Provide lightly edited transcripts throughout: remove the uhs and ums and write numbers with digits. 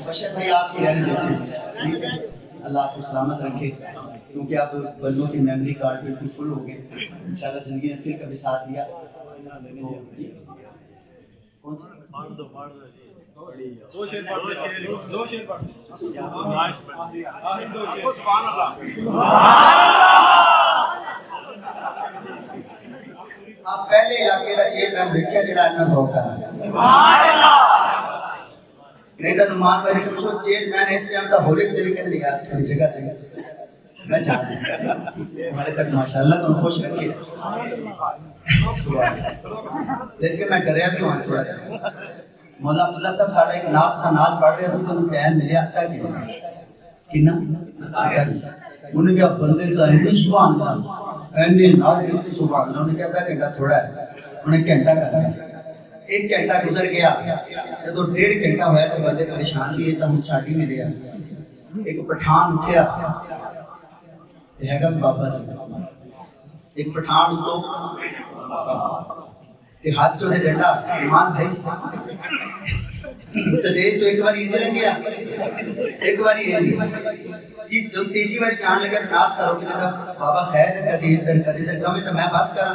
बशर भाई आपकी रहने देते हैं, ठीक है, अल्लाह आपको सलामत रखे, क्योंकि आप बंदों की मेमोरी कार्ड बिल्कुल फुल हो गए। इंशाल्लाह जिंदगी ने फिर कभी साथ दिया तो कौन सा दो शेर पढ़ आप पहले इलाके का चेयरमैन देखिए जिहड़ा इन्ना शौक है। नहीं तो नुमान भाई पूछो चेयरमैन इस टाइम का होली के लिए नहीं यार थोड़ी जगह दे मैं चाहता हमारे तक माशाल्लाह तो खुश रखे लेकिन मैं डरया भी हूं थोड़ा। मौला अब्दुल्ला साहब साडा एक नात सा नात पढ़ रहे थे तो टाइम मिला आता कितना उन्हें क्या बंदे तो इतनी सुभान अल्लाह इतने नात इतनी सुभान अल्लाह उन्हें कहता घंटा थोड़ा है उन्हें घंटा कर दिया। एक घंटा गुजर गया जो 1.5 घंटा होया तो बंदे परेशान भी तो हम छाड़ी नहीं रहा। एक पठान उठा हैगा बाबा से एक पठान तो हाथ चोदे डंडा ईमान भाई स्टेज तो एक बार इधर गया एक बार जी जो तीसरी बार जान लगा नाथ करोगे तो बाबा खैर कदी इधर कमे तो मैं बस करा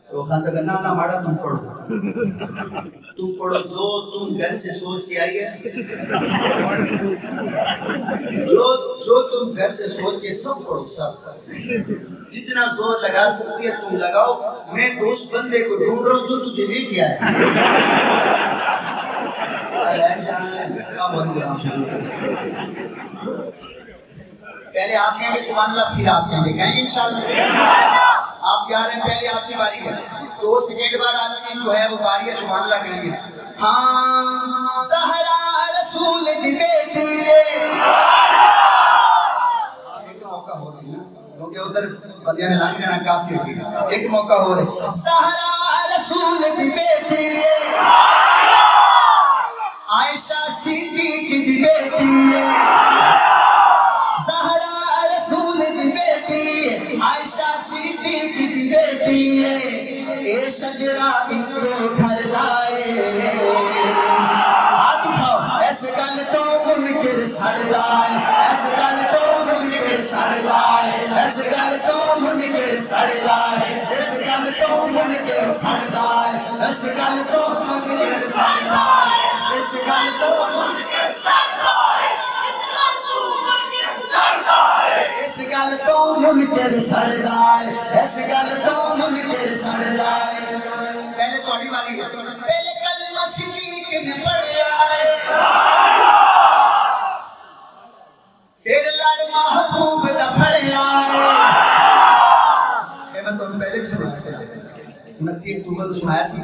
तो खान से कहना ना माड़ा तुम पढ़ो जो तुम घर से सोच के आई है जो तुम घर से सोच के सब पढ़ो सब जितना जोर लगा सकती है तुम लगाओ। मैं तो उस बंदे को ढूंढ रहा हूँ जो तुझे लेके आया। पहले आप कहेंगे सुभान अल्लाह फिर आप कहेंगे कहेंगे इंशाल्लाह। आप जा रहे हैं पहले आपकी बारी है 2 सेकंड बाद आपकी जो है वो बारी है सुभान अल्लाह कहेंगे। हाँ सहरा रसूल दी बेटी एक मौका हो रही ना क्योंकि उधर बंदियां ने लाइन लेना काफी होगी। एक मौका हो रहा सहरा रसूल दी बेटी आयशा सिद्दीक दी बेटी सहरा रसूल दी बेटी आयशा सिद्दीक दी बेटी ए शजरा इनको घर लाए हाथ उठाओ ऐस गल तो मुनकिर सड़ लाए ऐस गल तो मुनकिर सड़ लाए ऐस गल तो मुनकिर सड़ लाए ऐस गल तो मुनकिर सड़ लाए ऐस गल तो मुनकिर सड़ लाए ऐस गल तो मुनकिर सड़ लाए इस गल तो मुनकिर सड़ लाए इस गल तो मुनकिर सड़ लाए। पहले थोड़ी बारी है पहले कलमा सिद्दीक ने पढ़या है फिर लड़ महबूब दा पढ़या है। मैं तुहानू पहले भी सुनाया 29 अक्टूबर को सुनाया सी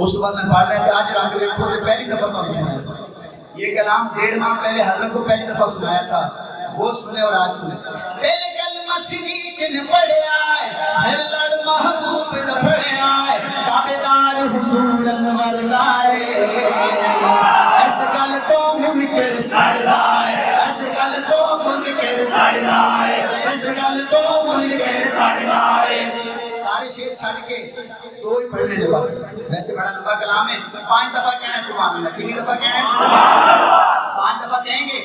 उस तो बाद मैं पढ़ रहा था आज रात देखो तो पहली दफा तुहानू सुनाया ये कलाम 1.5 माह पहले हज़रत को पहली दफा सुनाया था वो सुने और आज सुने। पहले कलमा सिद्दीक ने पढ़या है फिर लड़ महबूब ने पढ़या है ताबेदार हुजूर अनवर लाए ऐस गल तो मुनकिर सड़ लाए ऐस गल तो मुनकिर सड़ लाए ऐस गल तो मुनकिर सड़ लाए। सारे शेर छड़ के 2 ही पढ़ने के बाद वैसे बड़ा लंबा कलाम है 5 दफा कहना है सुभान अल्लाह। कितनी दफा कहना है 5 दफा कहेंगे।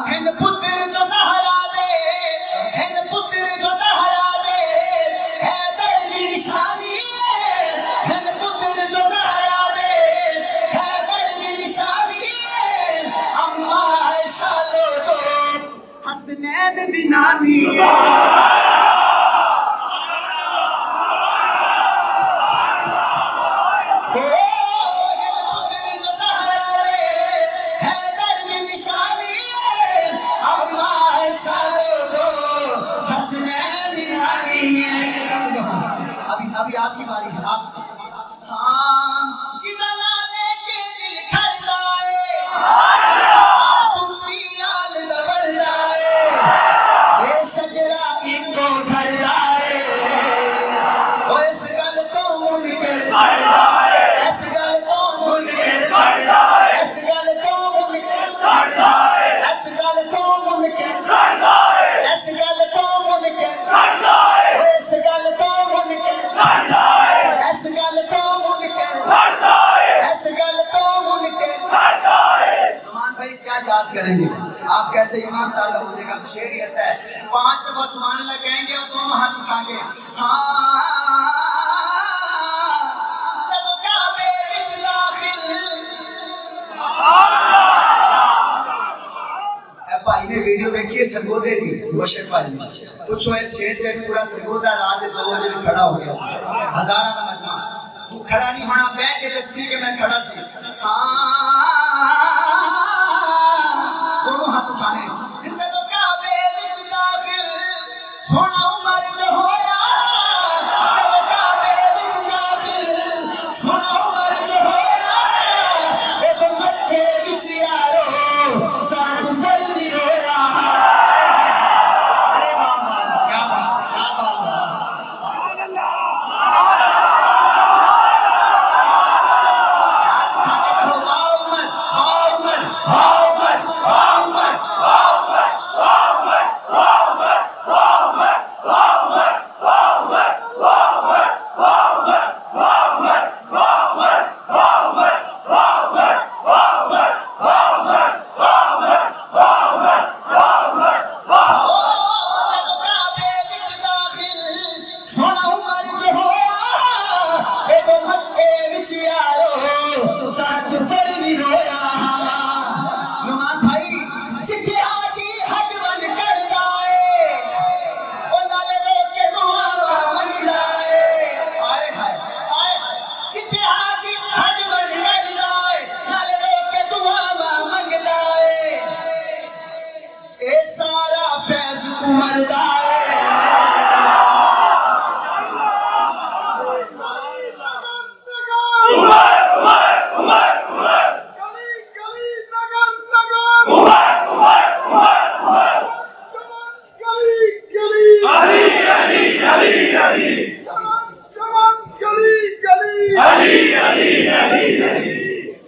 हिंद पुत्र जो सहरा दे हिंद पुत्र जो सहरा दे है दर्द निशानी हिंद पुत्र जो सहरा दे है दर्द निशानी अम्मा आयशा लो तो हसनैन दी नानी अभी आपकी बारी है आप। हाँ जिदा नाले के दिल खरदाए सुनती आल दबर जाए ये सजरा इनको घर लाए ओ इस गल तो मुनकिर सड़ लाए इस गल तो मुनकिर सड़ लाए इस गल तो मुनकिर सड़ लाए इस गल तो मुनकिर सड़ लाए इस गल तो मुनकिर सड़ लाए इस गल तो मुनकिर सड़ लाए इस गल तो मुनकिर करेंगे। आप कैसे ईमान ताजा हो जाएगा। शेर ही ऐसा है, 5 दफा सुभान अल्लाह कहेंगे और दोनों हाथ उठाएंगे। भाई ने वीडियो देखी सरगोदे दी बशर भाई कुछ स्टेज पे पूरा सरगोदा रात 2 बजे में खड़ा हो गया, हजारा का मजमा। तू खड़ा नहीं होना, बैठ के दसी के मैं खड़ा सी। दोनों हाथ उठाने, चलो काबे विच दाखिल सोना उमर जो होया, चलो काबे विच दाखिल सोना उमर जो होया, ए तो मक्के विच यारो साथ सर नहीं रोया। अरे वाह वाह, क्या बात, क्या बात।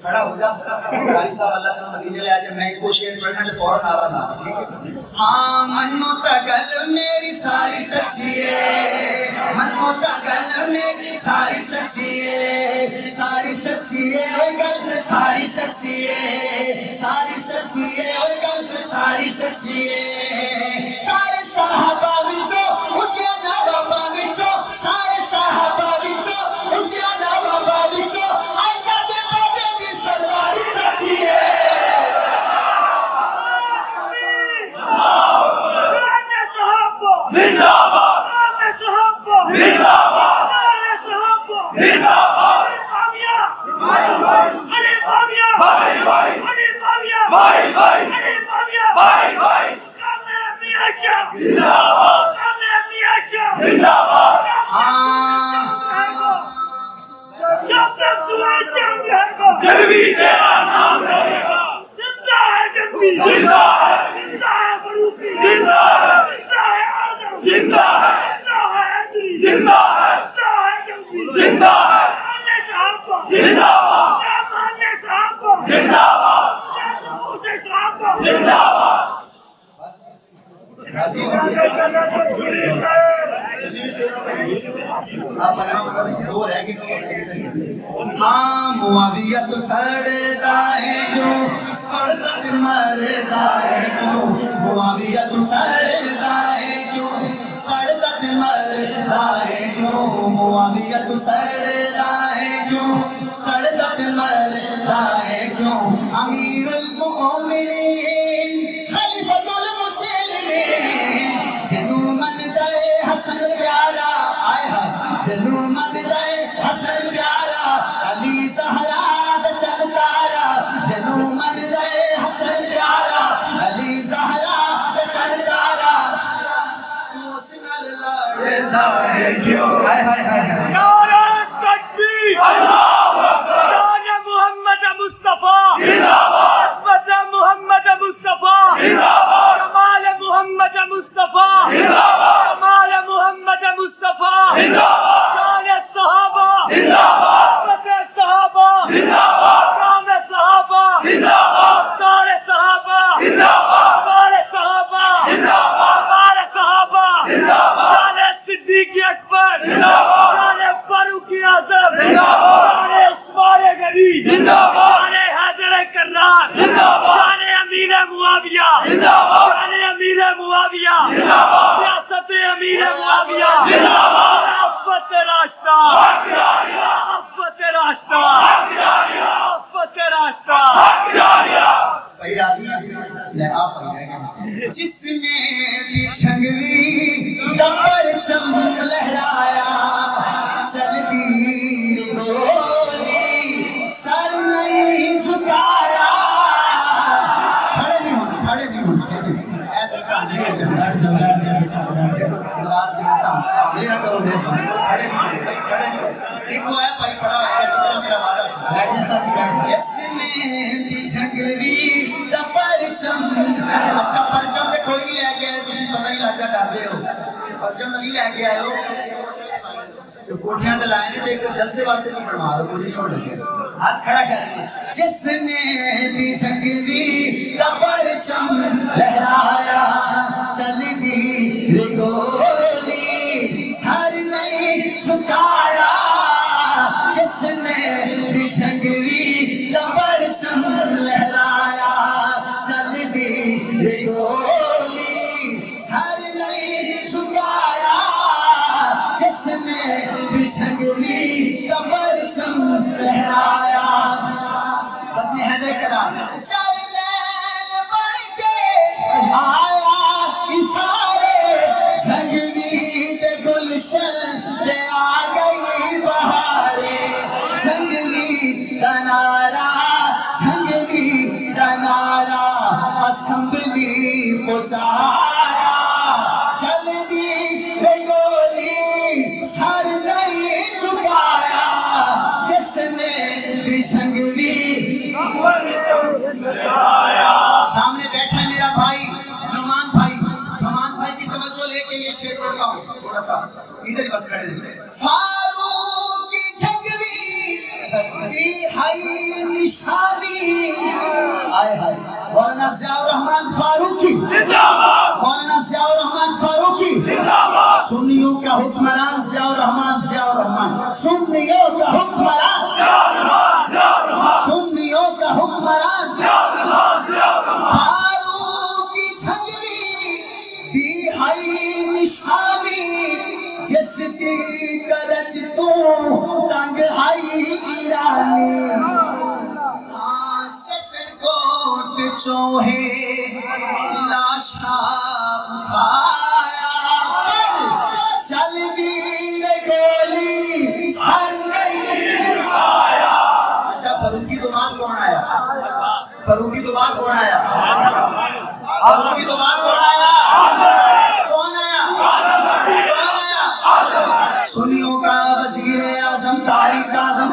खड़ा हो जा कारी साहब, अल्लाह तेरे मदीने ले आके मैं को शेर पढ़ना तो फौरन आ रहा था, ठीक है। हाँ मनो तगल मेरी सारी सच्ची है, मनो तगल मेरी सारी सच्ची है, सारी सच्ची है ओ गल सारी सच्ची है, सारी सच्ची है ओ गल सारी सच्ची है। सारे साहबा विचो उचिया नवाबा विचो, सारे साहबा विचो उचिया नवाबा विचो आयशा के बाबे दी सरदारी सच्ची है। जिंदाबाद जिंदाबाद जिंदाबाद जिंदाबाद। भाई भाई अरे बाबिया भाई भाई अरे बाबिया भाई भाई अरे बाबिया भाई भाई। कामे मियाशा जिंदाबाद, कामे मियाशा जिंदाबाद। जब तक तू जंग रहेगा जब भी तेरा नाम रहेगा। जिंदा है जंगी, जिंदा है, जिंदा है फरूकी, जिंदा है, जिंदा है आजम, जिंदा है, जिंदा है हैदरी, जिंदा है, जिंदा है जंगी, जिंदा है। मानने साहबा जिंदाबाद, क्या मानने साहबा जिंदाबाद, क्या नमूसे साहबा जिंदाबाद। हाँ मुआविया तो सड़दा है क्यों, सड़दा मरदा है क्यों, मुआविया तो सड़दा है क्यों, सड़दा मरदा है क्यों, मुआविया तो सड़दा है क्यों, सड़दा मरदा है क्यों। अमीरुल मोमिनीन खलीफतुल मुस्लिमीन जनू मन दे हसन प्यारा, आए जनू मन दे हसन प्यारा, अली ज़हरा बचन तारा, जनू मन दे हसन प्यारा, अली ज़हरा बचन तारा। लड़दा है क्यों, हाय हाय हाय नारा तकबीर, अल्लाहू अकबर। शान मोहम्मद मुस्तफा जिंदाबाद, इस्मत मोहम्मद मुस्तफा जिंदाबाद, कमाल मोहम्मद मुस्तफा जिंदाबाद, कमाल मोहम्मद मुस्तफा जिंदाबाद। शान सहाबा जिंदाबाद, इस्मत सहाबा जिंदाबाद, काम सहाबा जिंदाबाद, तार सहाबा जिंदाबाद, तार सहाबा जिंदाबाद, तार सहाबा जिंदाबाद। शान सिद्दीक अकबर जिंदाबाद, शान जाओ मेरा वादा से जिसने भी झगड़ी दा परचम अच्छा परचम ते कोई नहीं लेके आए तुसी पता नहीं लगदा डरदे हो परचम नहीं लेके आए हो तो कोठियां ते लाए नहीं ते एक जलसे वास्ते नहीं बनवा लो मुझे नहीं लगे हाथ खड़ा कर जिसने भी झगड़ी दा परचम लहराया चल दी गोली सर नहीं झुकाया जिसने भी झगड़ी दा परचम लहराया चल दी गोली सर नहीं झुकाया जिसने भी झगड़ी दा परचम लहराया बस में हैदर करा चल नैन बन के आया इशारे झगड़ी दे गुलशन से आ गई बहारे झगड़ी का नारा झगड़ी का नारा असेंबली पहुंचाया चल दी गोली सर नहीं झुकाया जिसने भी झगड़ी सामने बैठा है मेरा भाई नुमान भाई की तवज्जो लेके ये शेर पढ़ता हूँ थोड़ा सा इधर ही बस खड़े फारूक की झगड़ी दी हाई निशानी आए हाय मौलाना ज़ियाउर रहमान फारूकी मौलाना ज़ियाउर रहमान फारूकी सुन्नियों का हुक्मरान ज़ियाउर रहमान सुन्नियों का हुक्मरान सुन्नियों का हुक्मरान फारूक की झगड़ी दी हाई निशानी जिसकी करज तू तंग हाई ईरानी कोट चोहे लाशा उठाया चल दी गोली सर नहीं आया अच्छा फरूकी तो बाद कौन आया फरूकी तो बाद कौन आया फरूकी तो बाद कौन आया कौन आया सुन्नियों का वजीर आजम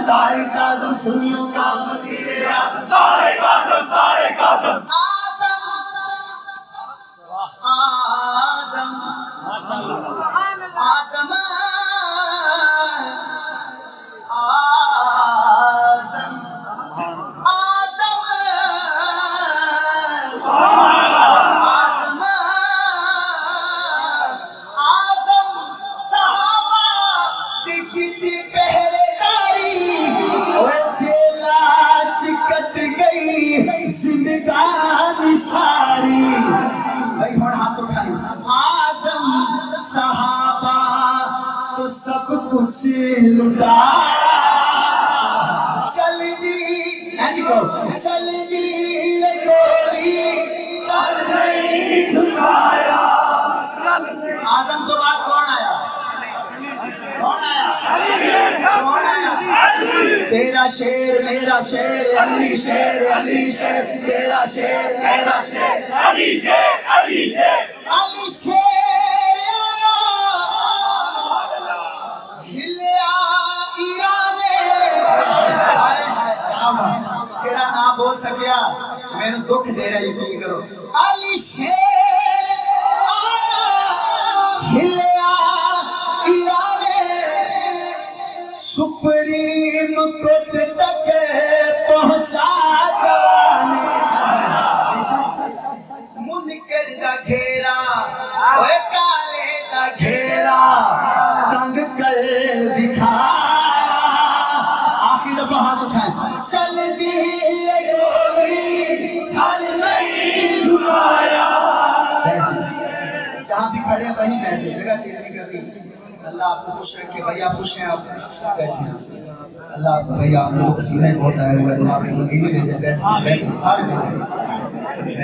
तारिक आजम सुन्नियों का वजीर आजम तारिक आजम जिंदगानी सारी भाई और हाथ उठाई आजम सहाबा तो सब कुछ लुटा चल दी गोली सर नहीं झुकाया आजम तो बाद कौन आया तेरा शेर मेरा शेर अली शेर तेरा शेर मेरा शेर अली शेर हिलिया ईरान जेड़ा ना बोल सकिया मैंने दुख दे रहा यकीन करो अली शेर हिलिया ईरान सुप्रीम कोर्ट तक पहुंचा जवानी मुनकर दा घेरा ओए काले दा घेरा तंग कर दिखाया आखिरी दफा हाथ उठाए चल दी गोली सर नहीं झुकाया जहां भी खड़े हैं वहीं बैठे जगह चेंज नहीं करनी अल्लाह आपको खुश रखे भैया खुश हैं आप बैठे हैं अल्लाह भैया आप लोग पसीने बहुत आए हुए अल्लाह आपको मदीने ले जाए बैठ सारे बैठे